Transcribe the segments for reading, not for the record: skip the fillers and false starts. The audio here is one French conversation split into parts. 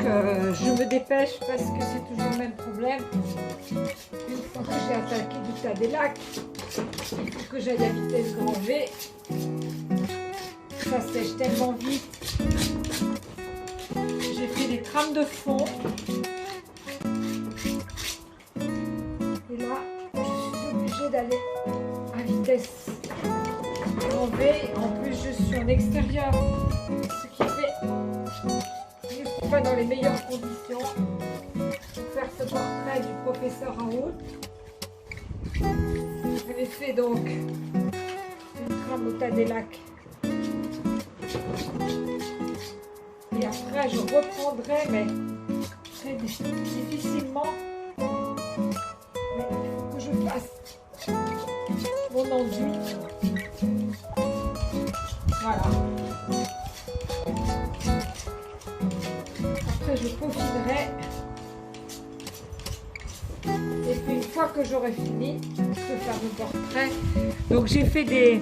je me dépêche parce que c'est toujours le même problème. Une fois que j'ai attaqué du tas des lacs, il faut que j'aille à vitesse grand V. Ça sèche tellement vite. J'ai fait des trames de fond. Et là, je suis obligée d'aller à vitesse grand V. En plus, je suis en extérieur, ce qui fait que je ne suis pas dans les meilleures conditions pour faire ce portrait du professeur Raoult. J'avais fait donc une trame au tas des lacs. Et après, je reprendrai, mais très difficilement. Mais il faut que je fasse mon enduit. Voilà. Après, je peaufinerai. Et puis, une fois que j'aurai fini ce fameux portrait, donc j'ai fait des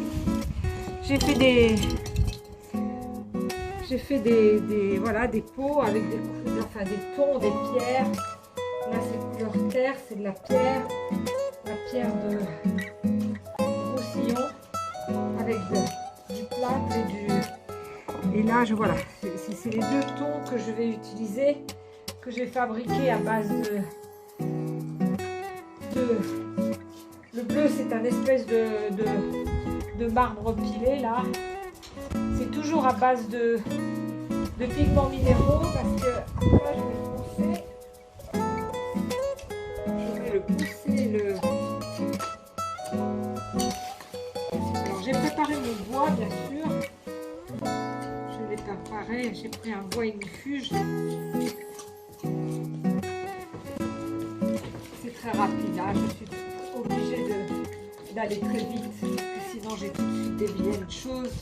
voilà, des pots avec des tons, des pierres. Là, c'est couleur terre, c'est de la pierre de Roussillon avec du plâtre et là, voilà, c'est les deux tons que je vais utiliser, que j'ai fabriqué à base le bleu, c'est un espèce de marbre pilé là. C'est toujours à base de pigments minéraux parce que après je vais le pousser. Alors j'ai préparé mon bois bien sûr. Je l'ai préparé, j'ai pris un bois ignifuge. C'est très rapide, hein. Je suis obligée d'aller très vite parce que sinon j'ai tout de suite des vilaines choses.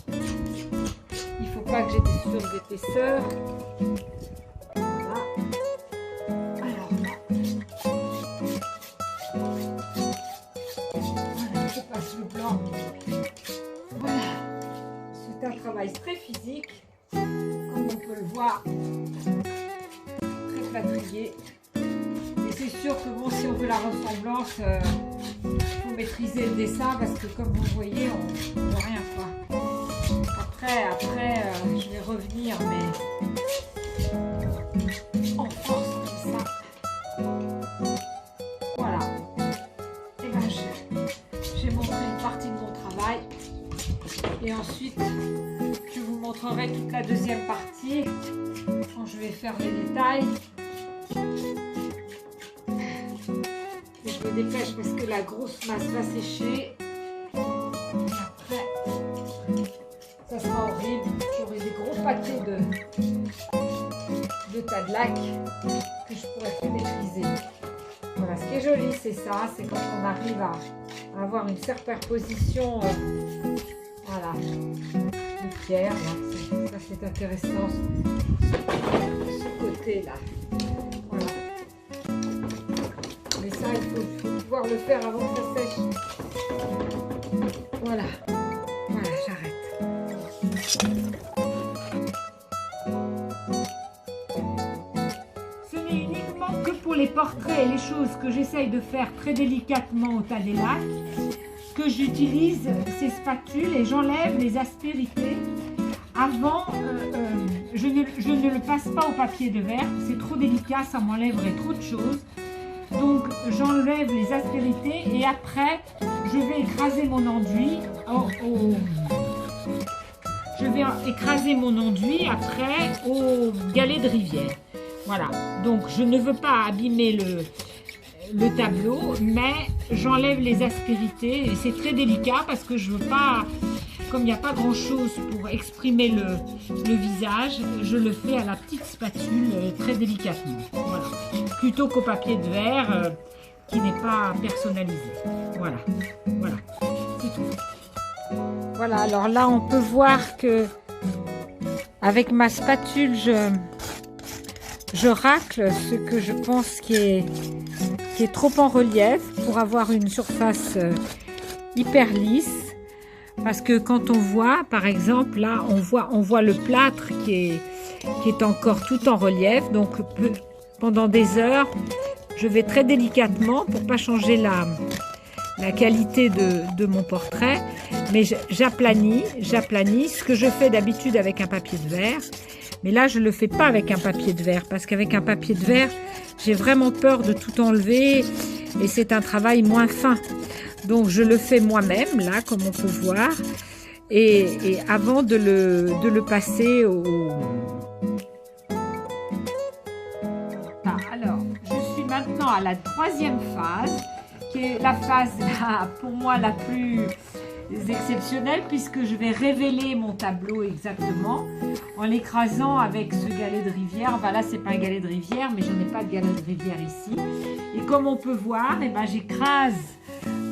Il ne faut pas que j'ai des surépaisseurs. Voilà. Alors là. Voilà, je passe le blanc. Voilà. C'est un travail très physique, comme on peut le voir. Très plâtrier. Et c'est sûr que bon, si on veut la ressemblance, il faut maîtriser le dessin parce que comme vous voyez, on ne voit rien quoi. Après je vais revenir, mais en force comme ça. Voilà. Et là, j'ai montré une partie de mon travail. Et ensuite, je vous montrerai toute la deuxième partie quand je vais faire les détails. Et je me dépêche parce que la grosse masse va sécher. Ça sera horrible, j'aurai des gros pâtés de tas de lac que je pourrais plus maîtriser. Voilà, ce qui est joli, c'est ça, c'est quand on arrive à avoir une superposition voilà, de pierre. Ça c'est intéressant, ce côté-là. Voilà. Mais ça, il faut pouvoir le faire avant que ça sèche. Voilà. Voilà, j'arrête. Ce n'est uniquement que pour les portraits et les choses que j'essaye de faire très délicatement au tas des lacs que j'utilise ces spatules et j'enlève les aspérités. Avant, je ne le passe pas au papier de verre, c'est trop délicat, ça m'enlèverait trop de choses. Donc j'enlève les aspérités et après je vais écraser mon enduit au galet de rivière. Voilà, donc je ne veux pas abîmer le tableau, mais j'enlève les aspérités et c'est très délicat parce que je veux pas, comme il n'y a pas grand chose pour exprimer le visage, je le fais à la petite spatule très délicatement. Voilà, plutôt qu'au papier de verre qui n'est pas personnalisé. Voilà, voilà, c'est tout. Voilà, alors là on peut voir que avec ma spatule je racle ce que je pense qui est trop en relief pour avoir une surface hyper lisse. Parce que quand on voit, par exemple, là, on voit le plâtre qui qui est encore tout en relief. Donc pendant des heures, je vais très délicatement pour pas changer la qualité de mon portrait, mais j'aplanis ce que je fais d'habitude avec un papier de verre. Mais là, je ne le fais pas avec un papier de verre, parce qu'avec un papier de verre, j'ai vraiment peur de tout enlever et c'est un travail moins fin. Donc, je le fais moi-même, là, comme on peut voir. Et avant de le passer au... Alors, je suis maintenant à la 3e phase, qui est la phase, pour moi, la plus exceptionnelle, puisque je vais révéler mon tableau exactement en l'écrasant avec ce galet de rivière. Enfin, là, c'est pas un galet de rivière, mais je n'ai pas de galet de rivière ici. Et comme on peut voir, eh ben, j'écrase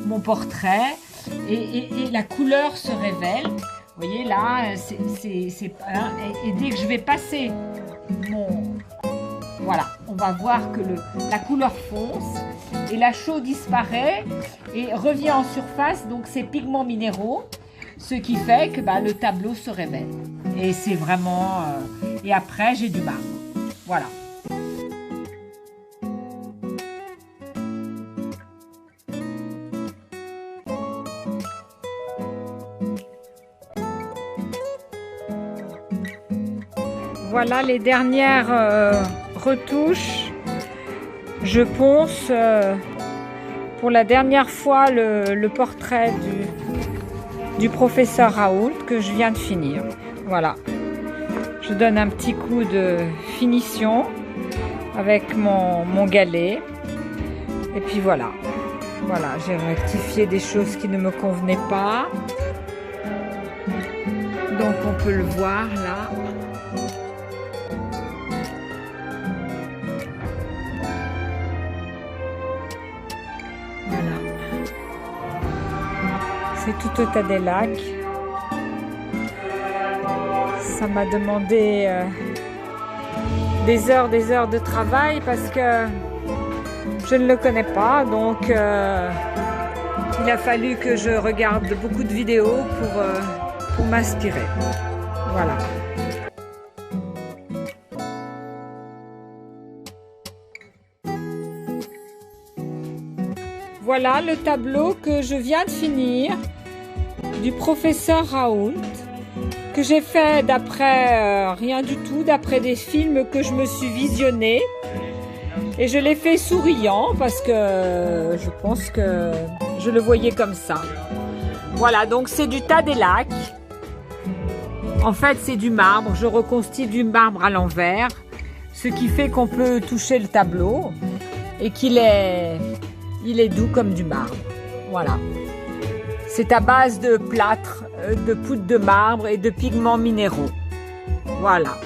mon portrait et la couleur se révèle. Vous voyez là, et dès que je vais passer voilà, on va voir que la couleur fonce et la chaux disparaît et revient en surface, donc ces pigments minéraux, ce qui fait que le tableau se révèle. Et c'est vraiment... et après, j'ai du marbre. Voilà. Voilà les dernières retouches. Je ponce pour la dernière fois le portrait du professeur Raoult que je viens de finir. Voilà. Je donne un petit coup de finition avec mon galet. Et puis voilà. Voilà, j'ai rectifié des choses qui ne me convenaient pas. Donc on peut le voir là. C'est tout au Tadelac. Ça m'a demandé des heures de travail parce que je ne le connais pas. Donc il a fallu que je regarde beaucoup de vidéos pour m'inspirer. Voilà. Voilà le tableau que je viens de finir du professeur Raoult, que j'ai fait d'après rien du tout, d'après des films que je me suis visionnés. Et je l'ai fait souriant parce que je pense que je le voyais comme ça. Voilà, donc c'est du Tadelac. En fait, c'est du marbre. Je reconstitue du marbre à l'envers, ce qui fait qu'on peut toucher le tableau et qu'il est doux comme du marbre. Voilà. C'est à base de plâtre, de poudre de marbre et de pigments minéraux. Voilà.